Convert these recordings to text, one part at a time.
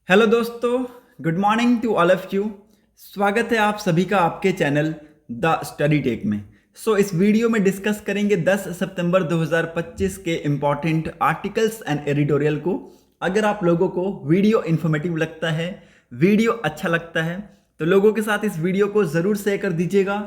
Hello दोस्तों, good morning to all of you. स्वागत है आप सभी का आपके चैनल द स्टडी टेक में। इस वीडियो में डिस्कस करेंगे 10 सितंबर 2025 के इम्पॉर्टेंट आर्टिकल्स एंड एडिटोरियल को। अगर आप लोगों को वीडियो इन्फॉर्मेटिव लगता है, वीडियो अच्छा लगता है, तो लोगों के साथ इस वीडियो को ज़रूर शेयर कर दीजिएगा।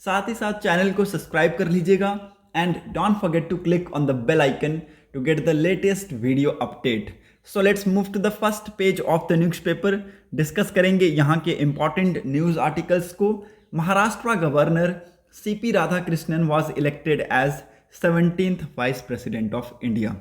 साथ ही साथ चैनल को सब्सक्राइब कर लीजिएगा and don't forget to click on the bell icon to get the latest video update. So let's move to the first page of the newspaper. Discuss करेंगे यहाँ के इंपॉर्टेंट न्यूज आर्टिकल्स को। Maharashtra governor CP Radhakrishnan was elected as 17th vice president of India.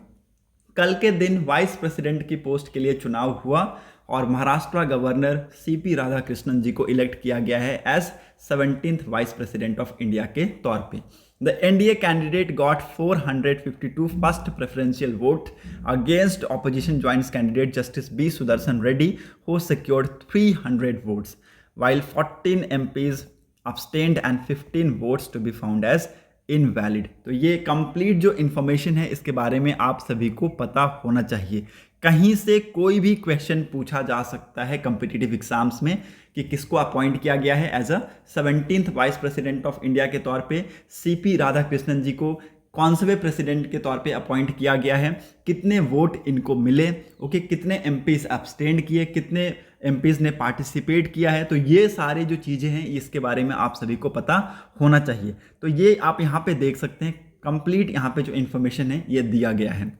कल के दिन vice president की post के लिए चुनाव हुआ और महाराष्ट्र गवर्नर सीपी राधाकृष्णन जी को इलेक्ट किया गया है as 17th vice president of India के तौर पे। The NDA candidate got 452 first preferential vote against opposition joint candidate Justice B. Sudarshan Reddy, who secured 300 votes, while 14 MPs abstained and 15 votes to be found as invalid. तो ये complete जो information है इसके बारे में आप सभी को पता होना चाहिए। कहीं से कोई भी क्वेश्चन पूछा जा सकता है कॉम्पिटिटिव एग्जाम्स में कि किसको अपॉइंट किया गया है as a 17th vice president of India के तौर पे। सीपी राधाकृष्णन जी को कौनसवे प्रेसिडेंट के तौर पे अपॉइंट किया गया है, कितने वोट इनको मिले, ओके, कितने एमपीज एब्सटेंड किए, कितने एमपीज ने पार्टिसिपेट किया है। तो ये सारी जो चीज़ें हैं इसके बारे में आप सभी को पता होना चाहिए। तो ये आप यहाँ पे देख सकते हैं, कंप्लीट यहाँ पे जो इन्फॉर्मेशन है ये दिया गया है।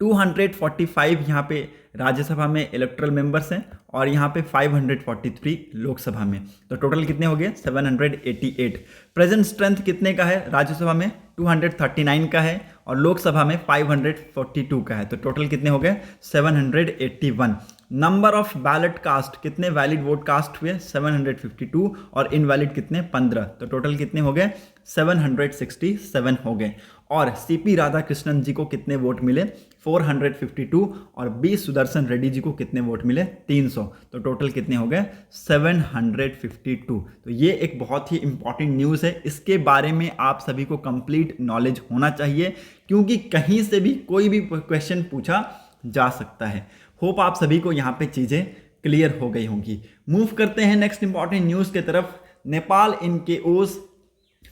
245 यहाँ पे राज्यसभा में इलेक्टोरल मेंबर्स हैं और यहाँ पे 543 लोकसभा में, तो टोटल कितने हो गए 788। प्रेजेंट स्ट्रेंथ कितने का है? राज्यसभा में 239 का है और लोकसभा में 542 का है, तो टोटल कितने हो गए 781। नंबर ऑफ बैलेट कास्ट, कितने वैलिड वोट कास्ट हुए 752 और इनवैलिड कितने 15, तो टोटल कितने हो गए 767 हो गए। और सीपी राधाकृष्णन जी को कितने वोट मिले 452 और बी सुदर्शन रेड्डी जी को कितने वोट मिले 300, तो टोटल कितने हो गए 752। तो ये एक बहुत ही इंपॉर्टेंट न्यूज़ है, इसके बारे में आप सभी को कंप्लीट नॉलेज होना चाहिए क्योंकि कहीं से भी कोई भी क्वेश्चन पूछा जा सकता है। होप आप सभी को यहाँ पे चीज़ें क्लियर हो गई होंगी। मूव करते हैं नेक्स्ट इंपॉर्टेंट न्यूज़ के तरफ। Nepal in chaos,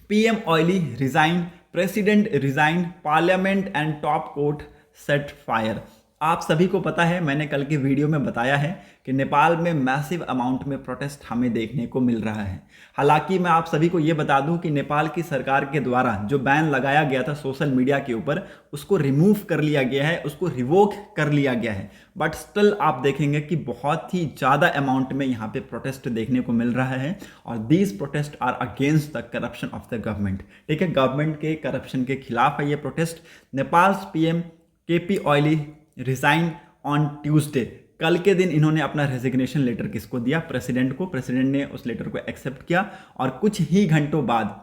PM Oli resign, president resign, parliament and top court set fire. आप सभी को पता है, मैंने कल के वीडियो में बताया है कि नेपाल में मैसिव अमाउंट में प्रोटेस्ट हमें देखने को मिल रहा है। हालांकि मैं आप सभी को ये बता दूं कि नेपाल की सरकार के द्वारा जो बैन लगाया गया था सोशल मीडिया के ऊपर, उसको रिमूव कर लिया गया है, उसको रिवोक कर लिया गया है, बट स्टिल आप देखेंगे कि बहुत ही ज़्यादा अमाउंट में यहाँ पे प्रोटेस्ट देखने को मिल रहा है और these protest are against the corruption of the government. ठीक है, गवर्नमेंट के करप्शन के खिलाफ है ये protest. Nepal PM KP Oli resign on Tuesday. कल के दिन इन्होंने अपना रेजिग्नेशन लेटर किसको दिया? प्रेसिडेंट को। प्रेसिडेंट ने उस लेटर को एक्सेप्ट किया और कुछ ही घंटों बाद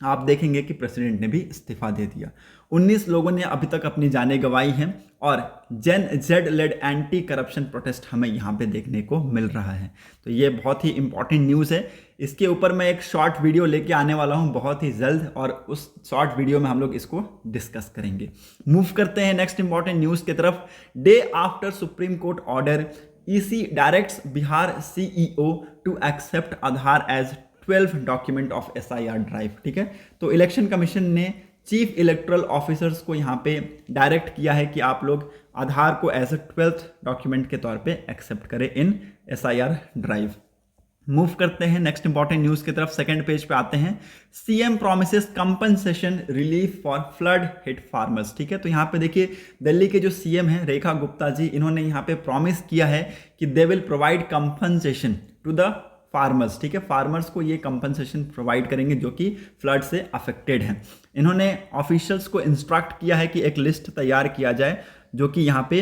आप देखेंगे कि प्रेसिडेंट ने भी इस्तीफा दे दिया। 19 लोगों ने अभी तक अपनी जानें गंवाई हैं और Gen Z led anti corruption protest हमें यहाँ पे देखने को मिल रहा है। तो ये बहुत ही इंपॉर्टेंट न्यूज़ है। इसके ऊपर मैं एक शॉर्ट वीडियो लेके आने वाला हूँ बहुत ही जल्द और उस शॉर्ट वीडियो में हम लोग इसको डिस्कस करेंगे। मूव करते हैं नेक्स्ट इंपॉर्टेंट न्यूज़ की तरफ। Day after supreme court order, EC directs Bihar CEO to accept Aadhaar as 12 document of SIR drive. ठीक है, तो इलेक्शन कमीशन ने चीफ इलेक्टोरल ऑफिसर्स को यहाँ पे डायरेक्ट किया है कि आप लोग आधार को एज ए 12th डॉक्यूमेंट के तौर पे एक्सेप्ट करें इन एसआईआर ड्राइव। मूव करते हैं नेक्स्ट इंपॉर्टेंट न्यूज़ की तरफ। सेकंड पेज पे आते हैं। CM promises compensation relief for flood hit farmers. ठीक है, तो यहाँ पे देखिए दिल्ली के जो सीएम हैं रेखा गुप्ता जी, इन्होंने यहाँ पे प्रॉमिस किया है कि they will provide compensation to the farmers. ठीक है, फार्मर्स को ये कंपनसेशन प्रोवाइड करेंगे जो कि फ्लड से अफेक्टेड हैं। इन्होंने ऑफिशियल्स को इंस्ट्रक्ट किया है कि एक लिस्ट तैयार किया जाए जो कि यहाँ पे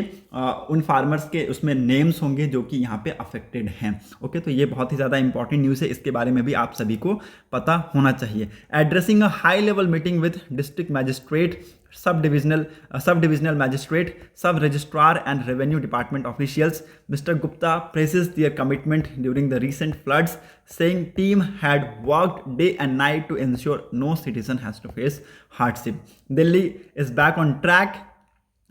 उन फार्मर्स के उसमें नेम्स होंगे जो कि यहाँ पे अफेक्टेड हैं। ओके, तो ये बहुत ही ज़्यादा इंपॉर्टेंट न्यूज़ है, इसके बारे में भी आप सभी को पता होना चाहिए। Addressing a high level meeting with district magistrate, sub divisional magistrate, sub registrar and revenue department officials, mister Gupta praises their commitment during the recent floods, saying team had worked day and night to ensure no citizen has to face hardship. Delhi is back on track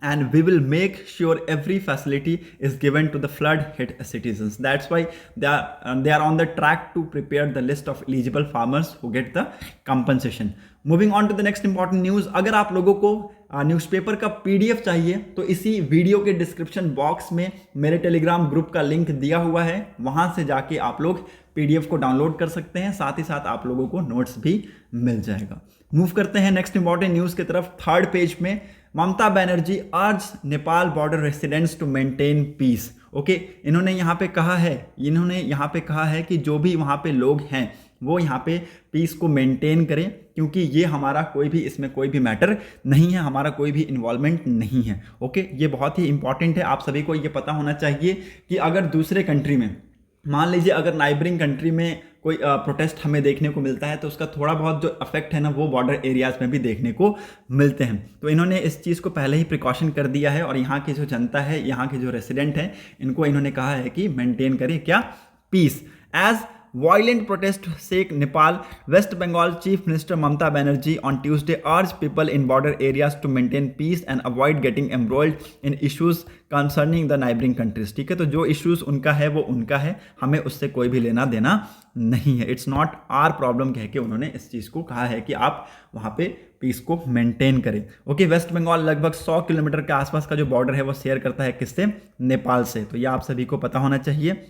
and we will make sure every facility is given to the flood hit citizens. That's why they are on the track to prepare the list of eligible farmers who get the compensation. Moving on to the next important news, अगर आप लोगों को newspaper का PDF चाहिए तो इसी video के description box में मेरे टेलीग्राम ग्रुप का लिंक दिया हुआ है, वहां से जाके आप लोग पीडीएफ को डाउनलोड कर सकते हैं, साथ ही साथ आप लोगों को नोट्स भी मिल जाएगा। मूव करते हैं नेक्स्ट इंपॉर्टेंट न्यूज़ की तरफ। थर्ड पेज में Mamata Banerjee urge Nepal border residents to maintain peace. Okay, इन्होंने यहाँ पे कहा है कि जो भी वहाँ पे लोग हैं वो यहाँ पे पीस को मेंटेन करें, क्योंकि ये हमारा कोई भी इसमें कोई भी मैटर नहीं है, हमारा कोई भी इन्वॉल्वमेंट नहीं है। ओके, ये बहुत ही इंपॉर्टेंट है, आप सभी को ये पता होना चाहिए कि अगर दूसरे कंट्री में, मान लीजिए अगर नाइबरिंग कंट्री में कोई प्रोटेस्ट हमें देखने को मिलता है तो उसका थोड़ा बहुत जो इफेक्ट है ना वो बॉर्डर एरियाज में भी देखने को मिलते हैं। तो इन्होंने इस चीज़ को पहले ही प्रिकॉशन कर दिया है और यहाँ की जो जनता है, यहाँ के जो रेसिडेंट हैं, इनको इन्होंने कहा है कि मेंटेन करें क्या, peace. As violent protest shake Nepal, West Bengal Chief Minister Mamata Banerjee on Tuesday urged people in border areas to maintain peace and avoid getting embroiled in issues concerning the neighboring countries। ठीक है, तो जो issues उनका है वो उनका है, हमें उससे कोई भी लेना देना नहीं है, इट्स नॉट आर प्रॉब्लम कह के उन्होंने इस चीज़ को कहा है कि आप वहाँ पे पीस को मेंटेन करें। ओके, वेस्ट बंगाल लगभग 100 किलोमीटर के आसपास का जो बॉर्डर है वो शेयर करता है किससे, नेपाल से, तो ये आप सभी को पता होना चाहिए।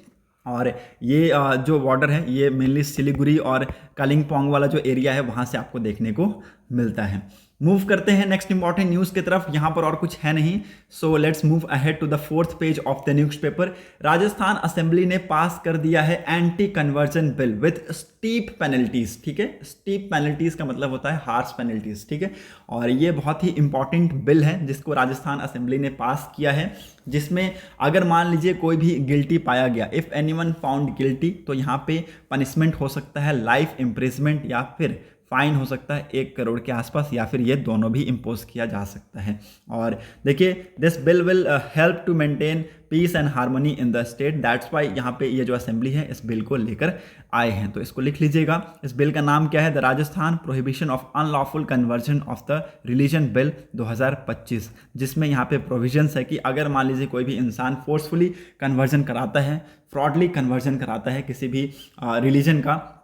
और ये जो बॉर्डर है ये मेनली सिलीगुड़ी और कालिम्पोंग वाला जो एरिया है वहाँ से आपको देखने को मिलता है। मूव करते हैं नेक्स्ट इंपॉर्टेंट न्यूज़ की तरफ, यहाँ पर और कुछ है नहीं, so let's move ahead to the fourth page of the newspaper. Rajasthan assembly ने पास कर दिया है anti conversion bill with steep penalties. ठीक है, स्टीप पेनल्टीज का मतलब होता है हार्श पेनल्टीज। ठीक है, और ये बहुत ही इंपॉर्टेंट बिल है जिसको राजस्थान असेंबली ने पास किया है, जिसमें अगर मान लीजिए कोई भी गिल्टी पाया गया, इफ़ एनीवन फाउंड गिल्टी, तो यहाँ पे पनिशमेंट हो सकता है लाइफ इम्प्रिजमेंट या फिर फाइन हो सकता है 1 करोड़ के आसपास, या फिर ये दोनों भी इम्पोज किया जा सकता है। और देखिए, this bill will help to maintain peace and harmony in the state, that's why यहाँ पे ये जो असेंबली है इस बिल को लेकर आए हैं, तो इसको लिख लीजिएगा। इस बिल का नाम क्या है, the Rajasthan prohibition of unlawful conversion of the religion bill 2025, जिसमें यहाँ पे प्रोविजंस है कि अगर मान लीजिए कोई भी इंसान फोर्सफुली कन्वर्जन कराता है, फ्रॉडली कन्वर्जन कराता है किसी भी रिलीजन का,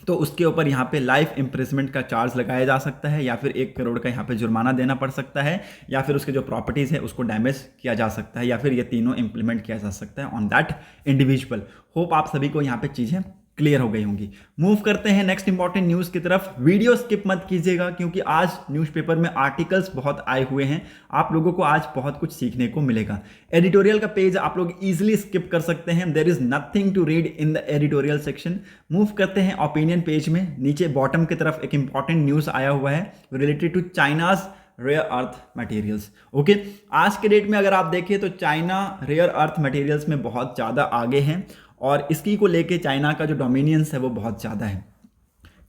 तो उसके ऊपर यहाँ पे लाइफ इम्प्रिजमेंट का चार्ज लगाया जा सकता है, या फिर 1 करोड़ का यहाँ पे जुर्माना देना पड़ सकता है, या फिर उसके जो प्रॉपर्टीज़ है उसको डैमेज किया जा सकता है, या फिर ये तीनों इंप्लीमेंट किया जा सकता है ऑन दैट इंडिविजुअल। होप आप सभी को यहाँ पे चीज़ें क्लियर हो गई होंगी। मूव करते हैं नेक्स्ट इंपॉर्टेंट न्यूज़ की तरफ। वीडियो स्किप मत कीजिएगा क्योंकि आज न्यूज़पेपर में आर्टिकल्स बहुत आए हुए हैं, आप लोगों को आज बहुत कुछ सीखने को मिलेगा। एडिटोरियल का पेज आप लोग इजीली स्किप कर सकते हैं, there is nothing to read in the editorial section. Move करते हैं ओपिनियन पेज में, नीचे बॉटम की तरफ एक इंपॉर्टेंट न्यूज़ आया हुआ है related to China's rare earth materials. Okay, आज के डेट में अगर आप देखें तो चाइना रेयर अर्थ मटेरियल्स में बहुत ज़्यादा आगे हैं और इसकी को लेके चाइना का जो डोमिनियंस है वो बहुत ज़्यादा है।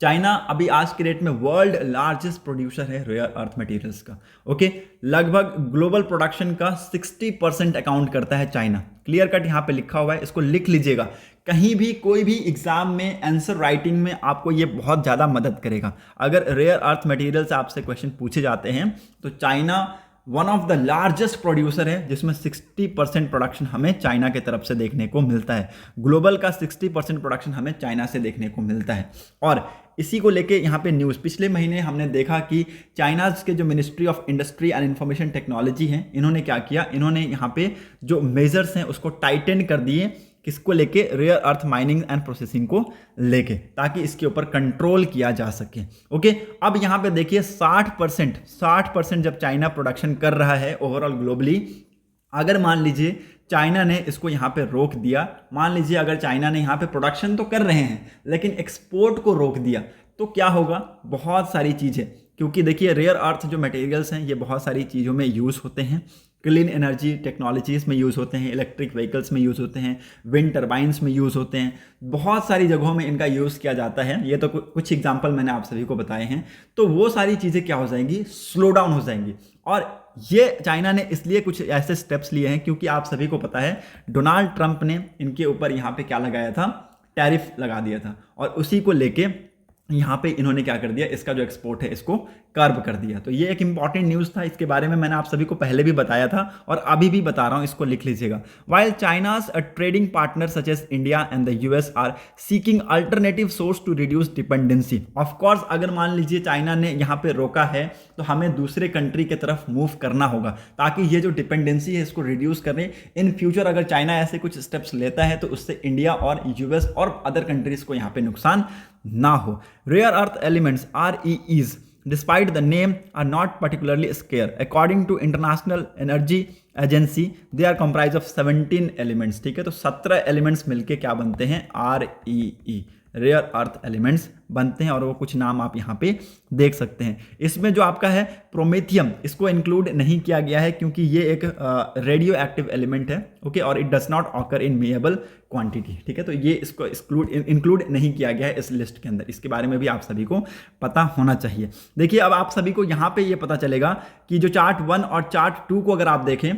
चाइना अभी आज के डेट में वर्ल्ड लार्जेस्ट प्रोड्यूसर है रेयर अर्थ मटेरियल्स का। ओके, लगभग ग्लोबल प्रोडक्शन का 60% अकाउंट करता है चाइना। क्लियर कट यहाँ पे लिखा हुआ है, इसको लिख लीजिएगा। कहीं भी कोई भी एग्जाम में आंसर राइटिंग में आपको ये बहुत ज़्यादा मदद करेगा। अगर रेयर अर्थ मटेरियल से आपसे क्वेश्चन पूछे जाते हैं तो China one of the largest producer है, जिसमें 60% प्रोडक्शन हमें चाइना के तरफ से देखने को मिलता है। ग्लोबल का 60% प्रोडक्शन हमें चाइना से देखने को मिलता है। और इसी को लेके यहाँ पे न्यूज़, पिछले महीने हमने देखा कि चाइना के जो ministry of industry and information technology है, इन्होंने क्या किया, इन्होंने यहाँ पे जो मेजर्स हैं उसको टाइटन कर दिए। किसको लेके, rare earth mining and processing को लेके, ताकि इसके ऊपर कंट्रोल किया जा सके। ओके, अब यहाँ पे देखिए 60% जब चाइना प्रोडक्शन कर रहा है ओवरऑल ग्लोबली, अगर मान लीजिए चाइना ने इसको यहाँ पे रोक दिया, मान लीजिए अगर चाइना ने यहाँ पे प्रोडक्शन तो कर रहे हैं लेकिन एक्सपोर्ट को रोक दिया, तो क्या होगा, बहुत सारी चीज़ें, क्योंकि देखिए रेयर अर्थ जो मटेरियल्स हैं ये बहुत सारी चीज़ों में यूज़ होते हैं। क्लीन एनर्जी टेक्नोलॉजीज़ में यूज़ होते हैं, इलेक्ट्रिक व्हीकल्स में यूज़ होते हैं, विंड टर्बाइंस में यूज़ होते हैं, बहुत सारी जगहों में इनका यूज़ किया जाता है। ये तो कुछ एग्जांपल मैंने आप सभी को बताए हैं। तो वो सारी चीज़ें क्या हो जाएंगी, स्लो डाउन हो जाएंगी। और ये चाइना ने इसलिए कुछ ऐसे स्टेप्स लिए हैं क्योंकि आप सभी को पता है डोनाल्ड ट्रंप ने इनके ऊपर यहाँ पे क्या लगाया था, टैरिफ लगा दिया था, और उसी को लेके यहाँ पे इन्होंने क्या कर दिया, इसका जो एक्सपोर्ट है इसको कर्ब कर दिया। तो ये एक इंपॉर्टेंट न्यूज़ था, इसके बारे में मैंने आप सभी को पहले भी बताया था और अभी भी बता रहा हूँ, इसको लिख लीजिएगा। While China's trading partner such as India and the US are seeking alternative source to reduce dependency. Of course अगर मान लीजिए चाइना ने यहाँ पे रोका है तो हमें दूसरे कंट्री की तरफ मूव करना होगा ताकि ये जो डिपेंडेंसी है इसको रिड्यूस करें। इन फ्यूचर अगर चाइना ऐसे कुछ स्टेप्स लेता है तो उससे इंडिया और यूएस और अदर कंट्रीज को यहाँ पे नुकसान ना हो। Rare earth elements REEs despite the name are not particularly scarce. According to International Energy Agency they are comprised of 17 elements। ठीक है, तो 17 एलिमेंट्स मिलके क्या बनते हैं, REE रेयर अर्थ एलिमेंट्स बनते हैं और वो कुछ नाम आप यहाँ पे देख सकते हैं। इसमें जो आपका है प्रोमेथियम, इसको इंक्लूड नहीं किया गया है क्योंकि ये एक रेडियो एक्टिव एलिमेंट है, ओके, और it does not occur in measurable quantity. ठीक है, तो ये इसको इंक्लूड नहीं किया गया है इस लिस्ट के अंदर। इसके बारे में भी आप सभी को पता होना चाहिए। देखिए अब आप सभी को यहाँ पे ये पता चलेगा कि जो चार्ट 1 और चार्ट 2 को अगर आप देखें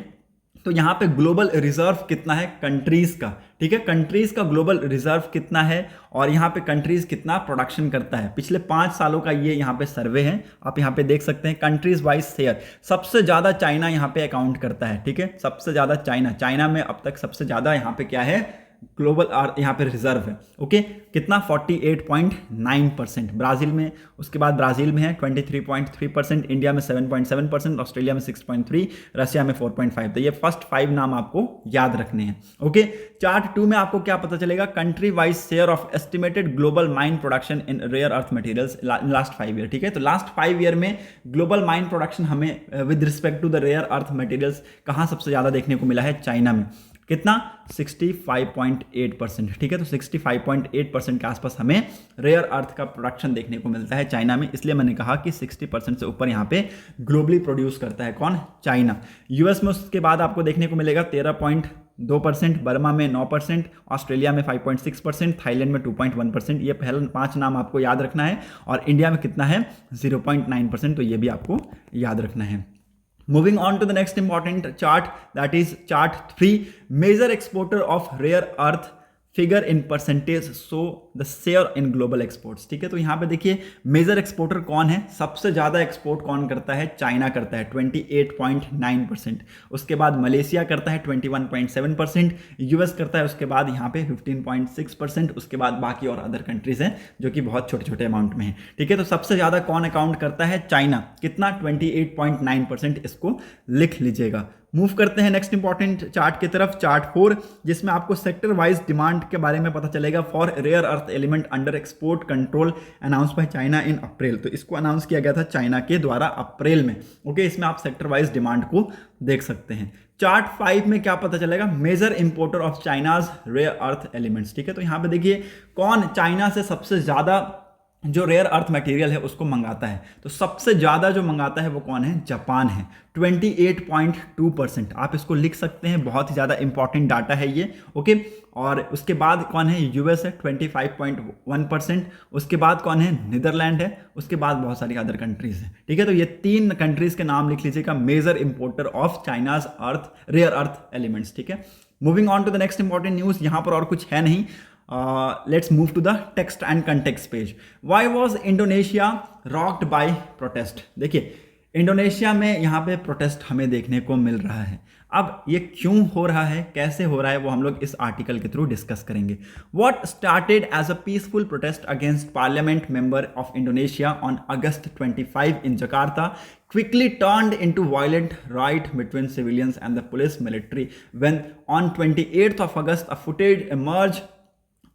तो यहाँ पे ग्लोबल रिजर्व कितना है कंट्रीज का। ठीक है, कंट्रीज का ग्लोबल रिजर्व कितना है और यहाँ पे कंट्रीज कितना प्रोडक्शन करता है, पिछले 5 सालों का ये यहाँ पे सर्वे है, आप यहाँ पे देख सकते हैं। कंट्रीज वाइज शेयर सबसे ज्यादा चाइना यहाँ पे अकाउंट करता है। ठीक है, सबसे ज्यादा चाइना में अब तक सबसे ज्यादा यहाँ पे क्या है, ग्लोबल यहाँ पे रिजर्व है। ओके, कितना 48.9%। ब्राजील में, उसके बाद ब्राजील में है 23.3%, इंडिया में 7.7%, ऑस्ट्रेलिया में 6.3%, रशिया में 4.5%। तो ये फर्स्ट 5 नाम आपको याद रखने हैं। ओके, चार्ट 2 में आपको क्या पता चलेगा, country wise share of estimated global mine production in rare earth materials last 5 year. ठीक है, तो लास्ट 5 ईयर में ग्लोबल माइन प्रोडक्शन हमें with respect to the rare earth materials कहाँ सबसे ज्यादा देखने को मिला है, चाइना में। कितना, 65.8%। ठीक है, तो 65.8% के आसपास हमें रेयर अर्थ का प्रोडक्शन देखने को मिलता है चाइना में। इसलिए मैंने कहा कि 60% से ऊपर यहाँ पे ग्लोबली प्रोड्यूस करता है कौन, चाइना। यूएस में उसके बाद आपको देखने को मिलेगा 13.2%, बर्मा में 9%, ऑस्ट्रेलिया में 5.6%, थाईलैंड में 2.1%। ये पहले 5 नाम आपको याद रखना है। और इंडिया में कितना है, 0.9%, तो ये भी आपको याद रखना है। Moving on to the next important chart, that is chart 3, major exporter of rare earth figure in percentage so the share in global exports. ठीक है, तो यहाँ पे देखिए मेजर एक्सपोर्टर कौन है, सबसे ज़्यादा एक्सपोर्ट कौन करता है, चाइना करता है 28.9%, उसके बाद मलेशिया करता है 21.7%, यूएस करता है उसके बाद यहाँ पे 15.6%, उसके बाद बाकी और अदर कंट्रीज हैं जो कि बहुत छोटे छोटे अमाउंट में है। ठीक है, तो सबसे ज़्यादा कौन अकाउंट करता है, चाइना, कितना 28.9%, इसको लिख लीजिएगा। मूव करते हैं नेक्स्ट इंपॉर्टेंट चार्ट की तरफ, चार्ट 4, जिसमें आपको सेक्टर वाइज डिमांड के बारे में पता चलेगा for rare earth element under export control announce by China in April. तो इसको अनाउंस किया गया था चाइना के द्वारा अप्रैल में। ओके, इसमें आप सेक्टर वाइज डिमांड को देख सकते हैं। चार्ट 5 में क्या पता चलेगा, major importer of China's rare earth elements. ठीक है, तो यहाँ पे देखिए कौन चाइना से सबसे ज्यादा जो रेयर अर्थ मटेरियल है उसको मंगाता है। तो सबसे ज़्यादा जो मंगाता है वो कौन है, जापान है, 28.2%। आप इसको लिख सकते हैं, बहुत ही ज़्यादा इंपॉर्टेंट डाटा है ये। ओके, और उसके बाद कौन है, यूएस है 25.1%, उसके बाद कौन है, नीदरलैंड है, उसके बाद बहुत सारी अदर कंट्रीज हैं। ठीक है, तो ये 3 कंट्रीज के नाम लिख लीजिएगा, major importer of China's rare earth elements. ठीक है, moving on to the next important news, यहाँ पर और कुछ है नहीं। Let's move to the text and context page. Why was Indonesia rocked by protest? देखिए इंडोनेशिया में यहाँ पे प्रोटेस्ट हमें देखने को मिल रहा है। अब ये क्यों हो रहा है, कैसे हो रहा है, वो हम लोग इस आर्टिकल के थ्रू डिस्कस करेंगे। What started as a peaceful protest against parliament member of Indonesia on August 25 in Jakarta quickly turned into violent riot between civilians and the police military when on 28th of August a footage emerged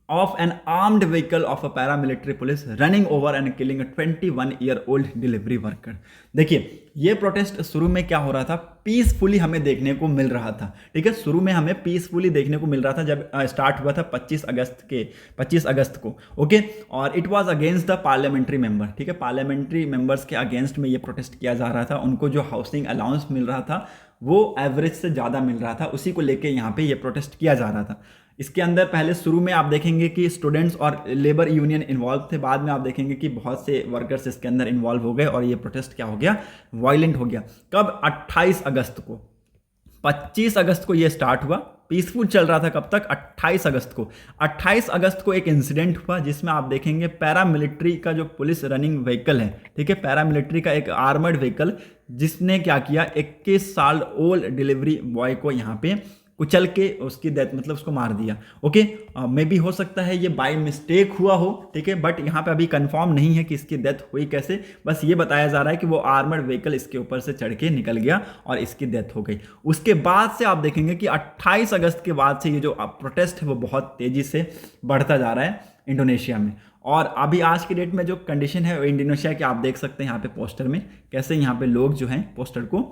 of an armed vehicle of a paramilitary police running over and killing a 21-year-old delivery worker। देखिए ये protest शुरू में क्या हो रहा था, peacefully हमें देखने को मिल रहा था। ठीक है, शुरू में हमें पीसफुली देखने को मिल रहा था जब स्टार्ट हुआ था 25 अगस्त को। ओके, और it was against the parliamentary member. ठीक है, पार्लियामेंट्री मेंबर्स के अगेंस्ट में ये प्रोटेस्ट किया जा रहा था। उनको जो हाउसिंग अलाउंस मिल रहा था वो एवरेज से ज़्यादा मिल रहा था, उसी को लेके यहाँ पे ये प्रोटेस्ट किया जा रहा था। इसके अंदर पहले शुरू में आप देखेंगे कि स्टूडेंट्स और लेबर यूनियन इन्वॉल्व थे, बाद में आप देखेंगे कि बहुत से वर्कर्स इसके अंदर इन्वॉल्व हो गए और ये प्रोटेस्ट क्या हो गया, वायलेंट हो गया। कब, 28 अगस्त को। 25 अगस्त को ये स्टार्ट हुआ, पीसफुल चल रहा था कब तक, 28 अगस्त को। 28 अगस्त को एक इंसिडेंट हुआ जिसमें आप देखेंगे पैरामिलिट्री का जो पुलिस रनिंग व्हीकल है, ठीक है, पैरामिलिट्री का एक आर्मर्ड व्हीकल, जिसने क्या किया, 21 साल ओल्ड डिलीवरी बॉय को यहाँ पे कुचल के उसकी डेथ, मतलब उसको मार दिया। ओके, मे बी हो सकता है ये बाय मिस्टेक हुआ हो, ठीक है, बट यहाँ पे अभी कंफर्म नहीं है कि इसकी डेथ हुई कैसे, बस ये बताया जा रहा है कि वो आर्मर्ड व्हीकल इसके ऊपर से चढ़ के निकल गया और इसकी डेथ हो गई। उसके बाद से आप देखेंगे कि 28 अगस्त के बाद से ये जो प्रोटेस्ट है वो बहुत तेजी से बढ़ता जा रहा है इंडोनेशिया में। और अभी आज की डेट में जो कंडीशन है इंडोनेशिया की, आप देख सकते हैं यहाँ पे पोस्टर में कैसे यहाँ पे लोग जो हैं पोस्टर को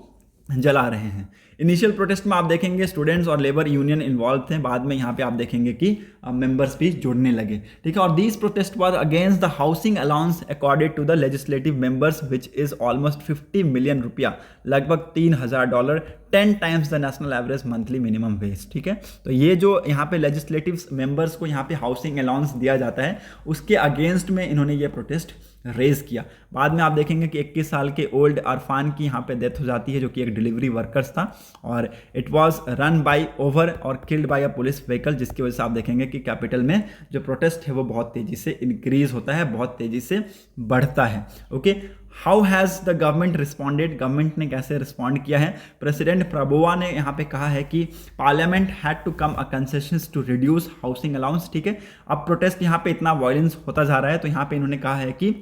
जला रहे हैं। इनिशियल प्रोटेस्ट में आप देखेंगे स्टूडेंट्स और लेबर यूनियन इन्वॉल्व थे, बाद में यहाँ पे आप देखेंगे कि मेंबर्स भी जुड़ने लगे, ठीक है। और these protest was against the housing allowance accorded to the legislative members which is almost 50 million रुपया, लगभग $3000, 10 times the national average monthly minimum wage, ठीक है। तो ये जो यहाँ पे लेजिस्लेटिव मेंबर्स को यहाँ पे हाउसिंग अलाउंस दिया जाता है, उसके अगेंस्ट में इन्होंने ये प्रोटेस्ट रेज किया। बाद में आप देखेंगे कि 21 साल के ओल्ड अरफान की यहाँ पे डेथ हो जाती है, जो कि एक डिलीवरी वर्कर्स था, और it was run by over और killed by a police vehicle, जिसकी वजह से आप देखेंगे कि कैपिटल में जो प्रोटेस्ट है वो बहुत तेजी से इंक्रीज होता है, बहुत तेजी से बढ़ता है। Okay, how has the government responded, government ने कैसे रिस्पॉन्ड किया है। प्रेसिडेंट प्रबोवा ने यहाँ पे कहा है कि parliament had to come a concessions to reduce housing allowance, ठीक है। अब प्रोटेस्ट यहाँ पे इतना वायलेंस होता जा रहा है, तो यहाँ पे इन्होंने कहा है कि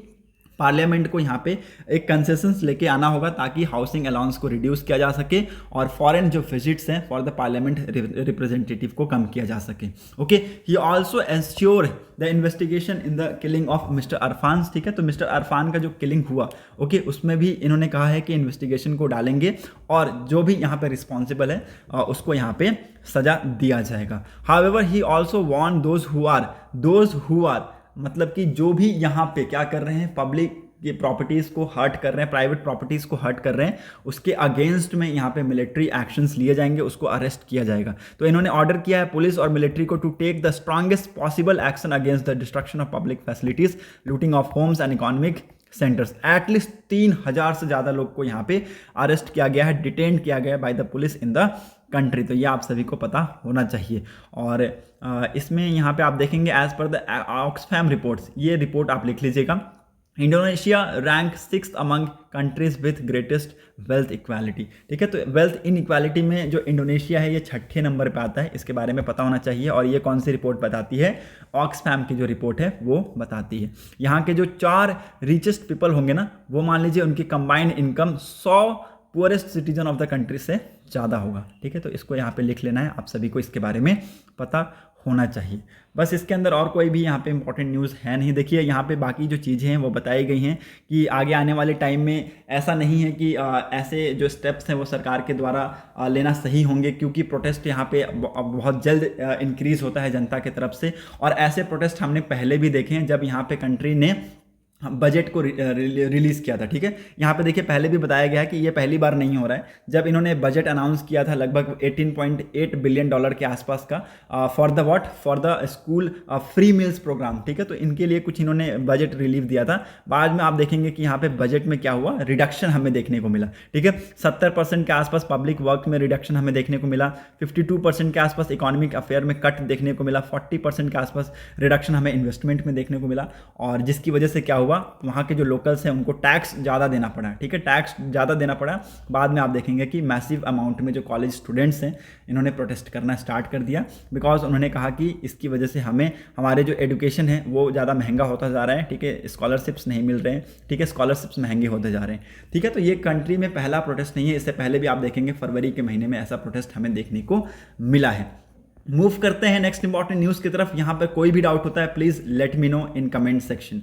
पार्लियामेंट को यहाँ पे एक कंसेशंस लेके आना होगा ताकि हाउसिंग अलाउंस को रिड्यूस किया जा सके और फॉरेन जो विजिट्स हैं फॉर द पार्लियामेंट रिप्रेजेंटेटिव को कम किया जा सके। Okay, he also ensure the investigation in the killing of mister Irfan, ठीक है। तो मिस्टर अरफान का जो किलिंग हुआ, ओके, उसमें भी इन्होंने कहा है कि इन्वेस्टिगेशन को डालेंगे और जो भी यहाँ पे रिस्पॉन्सिबल है उसको यहाँ पे सजा दिया जाएगा। However he also warn those who are मतलब कि जो भी यहाँ पे क्या कर रहे हैं, पब्लिक की प्रॉपर्टीज़ को हर्ट कर रहे हैं, प्राइवेट प्रॉपर्टीज़ को हर्ट कर रहे हैं, उसके अगेंस्ट में यहाँ पे मिलिट्री एक्शंस लिए जाएंगे, उसको अरेस्ट किया जाएगा। तो इन्होंने ऑर्डर किया है पुलिस और मिलिट्री को to take the strongest possible action against the destruction of public facilities, looting of homes and economic centres. At least 3000 से ज़्यादा लोग को यहाँ पे अरेस्ट किया गया है, डिटेन किया गया है by the police in the country. तो ये आप सभी को पता होना चाहिए। और इसमें यहाँ पे आप देखेंगे एज पर द ऑक्सफैम रिपोर्ट्स, ये रिपोर्ट आप लिख लीजिएगा, Indonesia rank 6th among countries with greatest wealth equality, ठीक है। तो वेल्थ इन इक्वालिटी में जो इंडोनेशिया है ये 6ठे नंबर पे आता है, इसके बारे में पता होना चाहिए। और ये कौन सी रिपोर्ट बताती है, ऑक्सफैम की जो रिपोर्ट है वो बताती है। यहाँ के जो 4 रिचेस्ट पीपल होंगे ना, वो मान लीजिए उनकी combined income 100 poorest citizen of the country से ज़्यादा होगा, ठीक है। तो इसको यहाँ पे लिख लेना है, आप सभी को इसके बारे में पता होना चाहिए। बस इसके अंदर और कोई भी यहाँ पे इंपॉर्टेंट न्यूज़ है नहीं। देखिए यहाँ पे बाकी जो चीज़ें हैं वो बताई गई हैं कि आगे आने वाले टाइम में ऐसा नहीं है कि ऐसे जो स्टेप्स हैं वो सरकार के द्वारा लेना सही होंगे, क्योंकि प्रोटेस्ट यहाँ पे बहुत जल्द इंक्रीज़ होता है जनता की तरफ से। और ऐसे प्रोटेस्ट हमने पहले भी देखे हैं जब यहाँ पे कंट्री ने बजट को रिलीज़ किया था, ठीक है। यहाँ पे देखिए पहले भी बताया गया है कि ये पहली बार नहीं हो रहा है। जब इन्होंने बजट अनाउंस किया था लगभग $18.8 बिलियन के आसपास का for the school free meals programme, ठीक है। तो इनके लिए कुछ इन्होंने बजट रिलीफ दिया था। बाद में आप देखेंगे कि यहाँ पे बजट में क्या हुआ, रिडक्शन हमें देखने को मिला, ठीक है। 70% के आसपास पब्लिक वर्क में रिडक्शन हमें देखने को मिला, 52% के आसपास इकोनॉमिक अफेयर में कट देखने को मिला, 40% के आसपास रिडक्शन हमें इन्वेस्टमेंट में देखने को मिला। और जिसकी वजह से क्या हुआ, वहाँ के जो लोकल्स हैं उनको टैक्स ज़्यादा देना पड़ा, ठीक है, टैक्स ज़्यादा देना पड़ा। बाद में आप देखेंगे कि मैसिव अमाउंट में जो कॉलेज स्टूडेंट्स हैं इन्होंने प्रोटेस्ट करना स्टार्ट कर दिया, बिकॉज उन्होंने कहा कि इसकी वजह से हमें हमारे जो एजुकेशन है वो ज़्यादा महंगा होता जा रहा है, ठीक है, स्कॉलरशिप्स नहीं मिल रहे हैं, ठीक है, स्कॉलरशिप्स महंगे होते जा रहे हैं, ठीक है। तो ये कंट्री में पहला प्रोटेस्ट नहीं है, इससे पहले भी आप देखेंगे फरवरी के महीने में ऐसा प्रोटेस्ट हमें देखने को मिला है। मूव करते हैं नेक्स्ट इंपॉर्टेंट न्यूज़ की तरफ। यहाँ पर कोई भी डाउट होता है please let me know in comment section.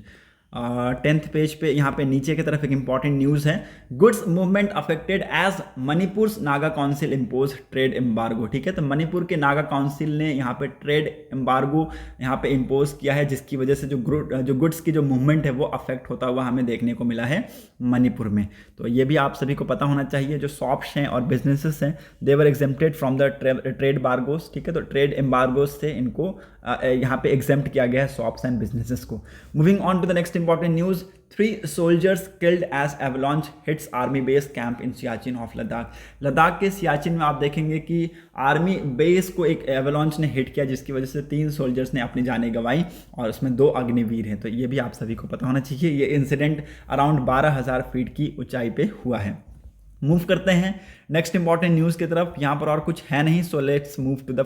10th page पे यहाँ पे नीचे की तरफ एक इंपॉर्टेंट न्यूज़ है, goods movement affected as Manipur Naga council impose trade embargo, ठीक है। तो मणिपुर के नागा काउंसिल ने यहाँ पे ट्रेड एम्बार्गो यहाँ पे इम्पोज किया है, जिसकी वजह से जो गुड्स की जो मूवमेंट है वो अफेक्ट होता हुआ हमें देखने को मिला है मणिपुर में। तो ये भी आप सभी को पता होना चाहिए। जो शॉप्स हैं और बिजनेसेस हैं दे वर एग्जेम्प्टेड फ्रॉम द ट्रेड बार्गोस, ठीक है। तो ट्रेड एम्बार्गोस से इनको यहाँ पे एग्जेम्प्ट किया गया है शॉप्स एंड बिजनेसेस को। Moving on to the next important news, 3 soldiers killed as avalanche hits army base camp in Siachen of Ladakh. Ladakh के सियाचिन में आप देखेंगे कि आर्मी बेस को एक एवलॉन्च ने हिट किया, जिसकी वजह से 3 सोल्जर्स ने अपनी जानें गंवाई और उसमें 2 अग्निवीर हैं। तो ये भी आप सभी को पता होना चाहिए। ये इंसिडेंट अराउंड 12,000 फीट की ऊंचाई पे हुआ है। मूव करते हैं नेक्स्ट इंपॉर्टेंट न्यूज़ की तरफ। यहाँ पर और कुछ है नहीं, so let's move to the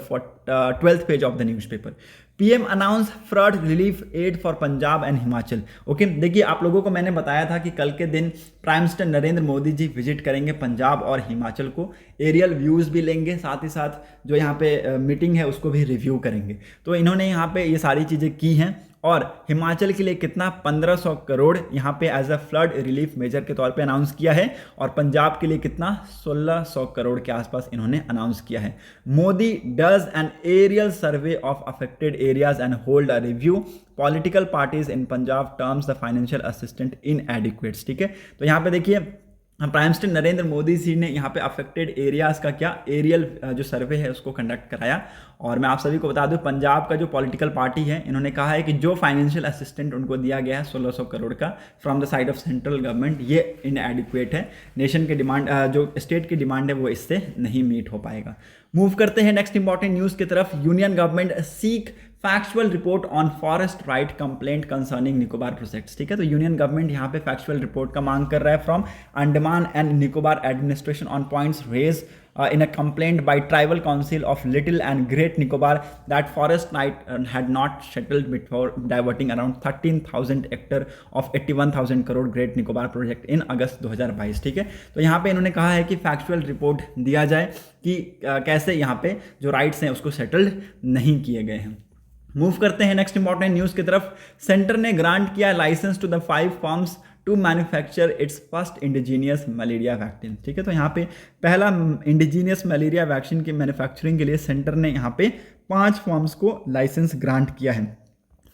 12th page of the newspaper. PM announce flood relief aid for Punjab and Himachal. Okay, देखिए आप लोगों को मैंने बताया था कि कल के दिन प्राइम मिनिस्टर नरेंद्र मोदी जी विजिट करेंगे पंजाब और हिमाचल को, एरियल व्यूज़ भी लेंगे, साथ ही साथ जो यहाँ पे मीटिंग है उसको भी रिव्यू करेंगे। तो इन्होंने यहाँ पे ये सारी चीज़ें की हैं और हिमाचल के लिए कितना 1500 करोड़ यहाँ पे as a flood relief measure के तौर पे अनाउंस किया है और पंजाब के लिए कितना 1600 करोड़ के आसपास इन्होंने अनाउंस किया है। Modi does an aerial survey of affected areas and hold a review, political parties in Punjab terms the financial assistant inadequate. ठीक है, तो यहाँ पे देखिए प्राइम मिनिस्टर नरेंद्र मोदी जी ने यहाँ पे अफेक्टेड एरियाज़ का क्या एरियल जो सर्वे है उसको कंडक्ट कराया। और मैं आप सभी को बता दूं, पंजाब का जो पॉलिटिकल पार्टी है इन्होंने कहा है कि जो फाइनेंशियल असिस्टेंट उनको दिया गया है 1600 करोड़ का from the side of central government, ये इनएडिक्वेट है। नेशन के डिमांड, जो स्टेट की डिमांड है वो इससे नहीं मीट हो पाएगा। मूव करते हैं नेक्स्ट इंपॉर्टेंट न्यूज़ की तरफ। Union government seek factual report on forest right complaint concerning Nicobar projects. ठीक है, तो यूनियन गवर्नमेंट यहाँ पे फैक्चुअल रिपोर्ट का मांग कर रहा है from Andaman and Nicobar administration on points raise in a complaint by tribal council of Little and Great Nicobar that forest had not settled before diverting around 13,000 hectare of 81,000 crore Great Nicobar project in अगस्त 2022। ठीक है, तो यहाँ पे इन्होंने कहा है कि factual report दिया जाए कि कैसे यहाँ पे जो राइट्स हैं उसको सेटल्ड नहीं किए गए हैं। मूव करते हैं नेक्स्ट इंपॉर्टेंट न्यूज़ की तरफ। सेंटर ने ग्रांट किया licence to the 5 firms to manufacture its first indigenous malaria vaccine. ठीक है, तो यहाँ पे पहला इंडिजीनियस मलेरिया वैक्सीन की मैन्युफैक्चरिंग के लिए सेंटर ने यहाँ पे 5 फर्म्स को लाइसेंस ग्रांट किया है।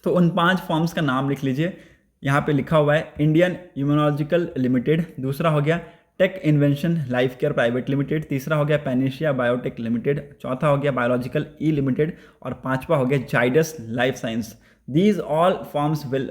तो उन 5 फर्म्स का नाम लिख लीजिए, यहाँ पे लिखा हुआ है इंडियन इम्यूनोलॉजिकल लिमिटेड, दूसरा हो गया tech invention life care private limited, तीसरा हो गया पैनेशिया बायोटेक लिमिटेड, चौथा हो गया बायोलॉजिकल ई लिमिटेड और पांचवा हो गया Zydus life science. These all firms will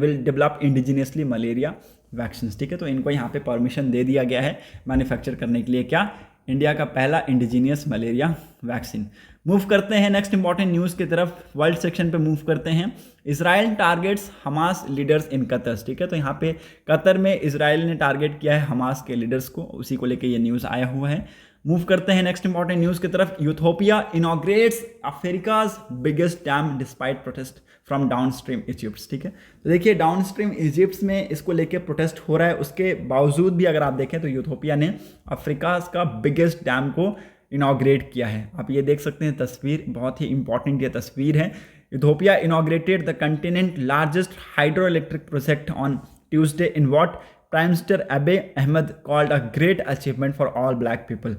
will develop indigenously malaria vaccines। ठीक है, तो इनको यहाँ पे परमिशन दे दिया गया है मैन्युफैक्चर करने के लिए क्या, इंडिया का पहला इंडिजीनियस मलेरिया वैक्सीन। मूव करते हैं नेक्स्ट इंपॉर्टेंट न्यूज़ की तरफ। वर्ल्ड सेक्शन पे मूव करते हैं। Israel targets Hamas leaders in Qatar. ठीक है, तो यहाँ पे कतर में इजराइल ने टारगेट किया है हमास के लीडर्स को, उसी को लेके ये न्यूज़ आया हुआ है। मूव करते हैं नेक्स्ट इंपॉर्टेंट न्यूज़ की तरफ। Ethiopia inaugurates Africa's biggest dam despite protest from downstream Egypt. ठीक है, तो देखिए डाउनस्ट्रीम इजिप्ट में इसको लेके प्रोटेस्ट हो रहा है, उसके बावजूद भी अगर आप देखें तो यूथोपिया ने अफ्रीका का बिगेस्ट डैम को इनॉग्रेट किया है। आप ये देख सकते हैं तस्वीर, बहुत ही इंपॉर्टेंट ये तस्वीर है। Ethiopia inaugurated the continent largest hydro electric project on Tuesday in what prime minister Abiy Ahmed called a great achievement for all black people.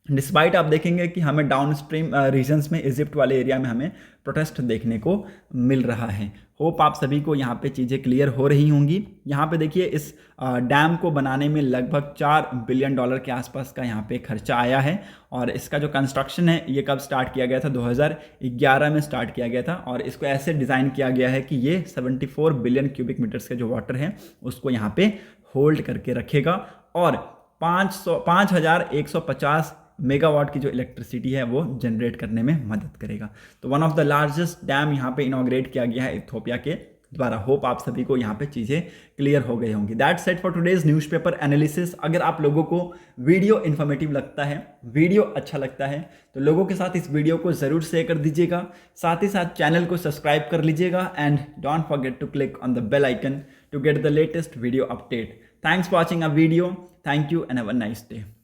Despite आप देखेंगे कि हमें डाउन स्ट्रीम रीजन्स में इजिप्ट वाले एरिया में हमें प्रोटेस्ट देखने को मिल रहा है। होप आप सभी को यहाँ पे चीज़ें क्लियर हो रही होंगी। यहाँ पे देखिए इस डैम को बनाने में लगभग $4 बिलियन के आसपास का यहाँ पे खर्चा आया है और इसका जो कंस्ट्रक्शन है ये कब स्टार्ट किया गया था, 2011 में स्टार्ट किया गया था और इसको ऐसे डिज़ाइन किया गया है कि ये 74 बिलियन क्यूबिक मीटर्स के जो वाटर है उसको यहाँ पे होल्ड करके रखेगा और 5150 मेगावाट की जो इलेक्ट्रिसिटी है वो जनरेट करने में मदद करेगा। तो one of the largest dam यहाँ पे इनॉग्रेट किया गया है इथियोपिया के द्वारा। होप आप सभी को यहाँ पे चीज़ें क्लियर हो गई होंगी। That's set for today's newspaper analysis. अगर आप लोगों को वीडियो इन्फॉर्मेटिव लगता है, वीडियो अच्छा लगता है तो लोगों के साथ इस वीडियो को ज़रूर शेयर कर दीजिएगा, साथ ही साथ चैनल को सब्सक्राइब कर लीजिएगा and don't forget to click on the bell icon to get the latest video update. Thanks for watching a video. Thank you and have a nice day.